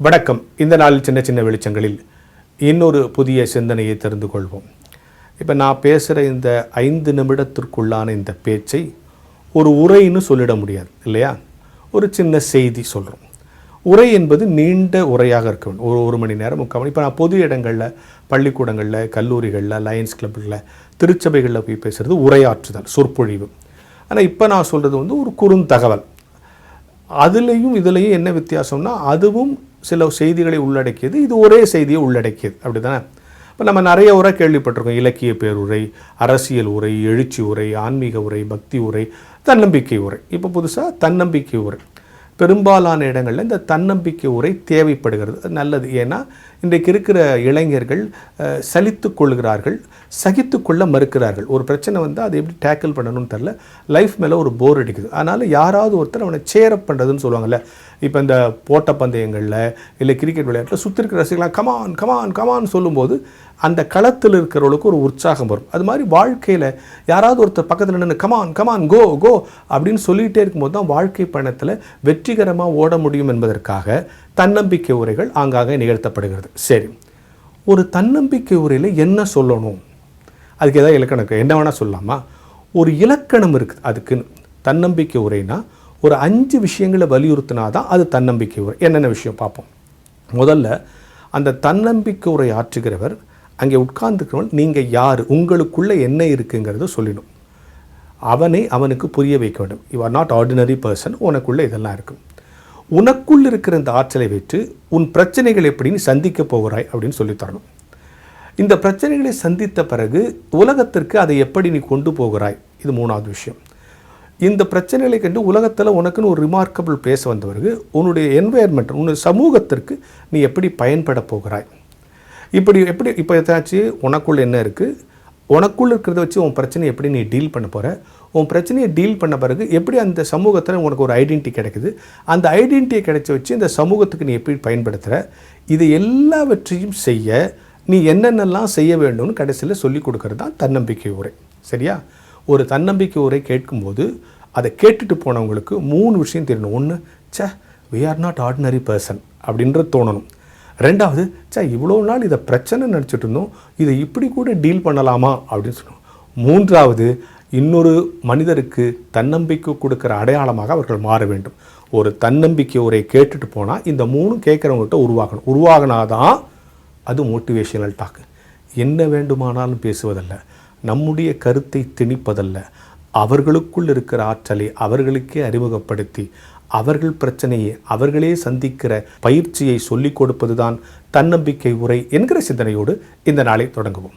வணக்கம். இந்த நாளில் சின்ன சின்ன வெளிச்சங்களில் இன்னொரு புதிய சிந்தனையை தெரிந்து கொள்வோம். இப்போ நான் பேசுகிற இந்த 5 நிமிடத்திற்குள்ளான இந்த பேச்சை ஒரு உரைன்னு சொல்லிட முடியாது இல்லையா? ஒரு சின்ன செய்தி சொல்கிறோம். உரை என்பது நீண்ட உரையாக இருக்க வேண்டும். ஒரு மணி நேரம் 3/4 மணி. இப்போ நான் பொது இடங்களில், பள்ளிக்கூடங்களில், கல்லூரிகளில், லயன்ஸ் கிளப்புகளில், திருச்சபைகளில் போய் பேசுகிறது உரையாற்றுதல், சொற்பொழிவு. ஆனால் இப்போ நான் சொல்கிறது ஒரு குறுந்தகவல். அதுலேயும் இதுலேயும் என்ன வித்தியாசம்னா, அதுவும் சில செய்திகளை உள்ளடக்கியது, இது ஒரே செய்தியை உள்ளடக்கியது. அப்படி தானே? இப்போ நம்ம நிறைய உரை கேள்விப்பட்டிருக்கோம். இலக்கிய பேருரை, அரசியல் உரை, எழுச்சி உரை, ஆன்மீக உரை, பக்தி உரை, தன்னம்பிக்கை உரை. இப்போ புதுசாக தன்னம்பிக்கை உரை. பெரும்பாலான இடங்களில் இந்த தன்னம்பிக்கை உரை தேவைப்படுகிறது. அது நல்லது. ஏன்னா இன்றைக்கு இருக்கிற இளைஞர்கள் சலித்து கொள்கிறார்கள், சகித்து கொள்ள மறுக்கிறார்கள். ஒரு பிரச்சனை வந்தால் அதை எப்படி டேக்கிள் பண்ணணும்னு தெரில. லைஃப் மேலே ஒரு போர் அடிக்குது. அதனால் யாராவது ஒருத்தர் அவனை சேரப் பண்ணுறதுன்னு சொல்லுவாங்கள்ல. இப்போ இந்த ஓட்டப்பந்தயங்களில் இல்லை கிரிக்கெட் விளையாட்டில் சுற்றி இருக்கிற ரசிகலாம் கமான் கமான் கமான் சொல்லும்போது அந்த களத்தில் இருக்கிறவங்களுக்கு ஒரு உற்சாகம் வரும். அது மாதிரி வாழ்க்கையில் யாராவது ஒருத்தர் பக்கத்தில் நின்று கமான் கமான் கோ கோ அப்படின்னு சொல்லிகிட்டே இருக்கும்போது தான் வாழ்க்கை பயணத்தில் வெற்றிகரமாக ஓட முடியும் என்பதற்காக தன்னம்பிக்கை உரைகள் ஆங்காக நிகழ்த்தப்படுகிறது. சரி, ஒரு தன்னம்பிக்கை உரையில் என்ன சொல்லணும்? அதுக்கு ஏதாவது இலக்கணம் என்ன வேணால் சொல்லலாமா? ஒரு இலக்கணம் இருக்குது அதுக்குன்னு. தன்னம்பிக்கை உரைனா ஒரு 5 விஷயங்களை வலியுறுத்தினா தான் அது தன்னம்பிக்கை உரை. என்னென்ன விஷயம் பார்ப்போம். முதல்ல அந்த தன்னம்பிக்கை உரை ஆற்றுகிறவர் அங்கே உட்கார்ந்துக்கிறவன் நீங்கள் யார், உங்களுக்குள்ளே என்ன இருக்குங்கிறத சொல்லிடும். அவனுக்கு புரிய வைக்க வேண்டும். You are not ordinary person, உனக்குள்ளே இதெல்லாம் இருக்கும். உனக்குள் இருக்கிற இந்த ஆற்றலை வைத்து உன் பிரச்சனைகள் எப்படி நீ சந்திக்க போகிறாய் அப்படின்னு சொல்லித்தரணும். இந்த பிரச்சனைகளை சந்தித்த பிறகு உலகத்திற்கு அதை எப்படி நீ கொண்டு போகிறாய், இது 3வது விஷயம். இந்த பிரச்சனைகளை கண்டு உலகத்தில் உனக்குன்னு ஒரு ரிமார்க்கபிள் பேச வந்தவருக்கு உன்னுடைய என்வாயர்மெண்ட், உன்னுடைய சமூகத்திற்கு நீ எப்படி பயன்பட போகிறாய், இப்படி எப்படி இப்போ ஏதாச்சு உனக்குள்ள என்ன இருக்குது, உனக்குள்ள இருக்கிறத வச்சு உன் பிரச்சனையை எப்படி நீ டீல் பண்ண போகிற, உன் பிரச்சனையை டீல் பண்ண பிறகு எப்படி அந்த சமூகத்தில் உனக்கு ஒரு ஐடென்டிட்டி கிடைக்குது, அந்த ஐடென்டிட்டியை கிடைச்சி வச்சு இந்த சமூகத்துக்கு நீ எப்படி பயன்படுத்துகிற, இது எல்லாவற்றையும் செய்ய நீ என்னென்னலாம் செய்ய வேண்டும்னு கடைசியில் சொல்லிக் கொடுக்கறது தான் தன்னம்பிக்கை உரை. சரியா? ஒரு தன்னம்பிக்கை உரை கேட்கும்போது அதை கேட்டுட்டு போனவங்களுக்கு 3 விஷயம் தெரியணும். ஒன்று, we are not ordinary person அப்படின்றது தோணணும். 2வது, இவ்வளோ நாள் இதை பிரச்சனை நினச்சிட்டு இருந்தோம், இதை இப்படி கூட டீல் பண்ணலாமா அப்படின்னு சொல்லணும். 3வது, இன்னொரு மனிதருக்கு தன்னம்பிக்கை கொடுக்குற அடையாளமாக அவர்கள் மாற வேண்டும். ஒரு தன்னம்பிக்கை உரை கேட்டுட்டு போனால் இந்த 3 கேட்குறவங்ககிட்ட உருவாகினாதான் அது மோட்டிவேஷனல் டாக்கு. என்ன வேண்டுமானாலும் பேசுவதல்ல, நம்முடைய கருத்தை திணிப்பதல்ல, அவர்களுக்குள் இருக்கிற ஆற்றலை அவர்களுக்கே அறிமுகப்படுத்தி அவர்கள் பிரச்சனையை அவர்களே சந்திக்கிற பயிற்சியை சொல்லிக் கொடுப்பது தான் தன்னம்பிக்கை உரை என்கிற சிந்தனையோடு இந்த நாளை தொடங்குவோம்.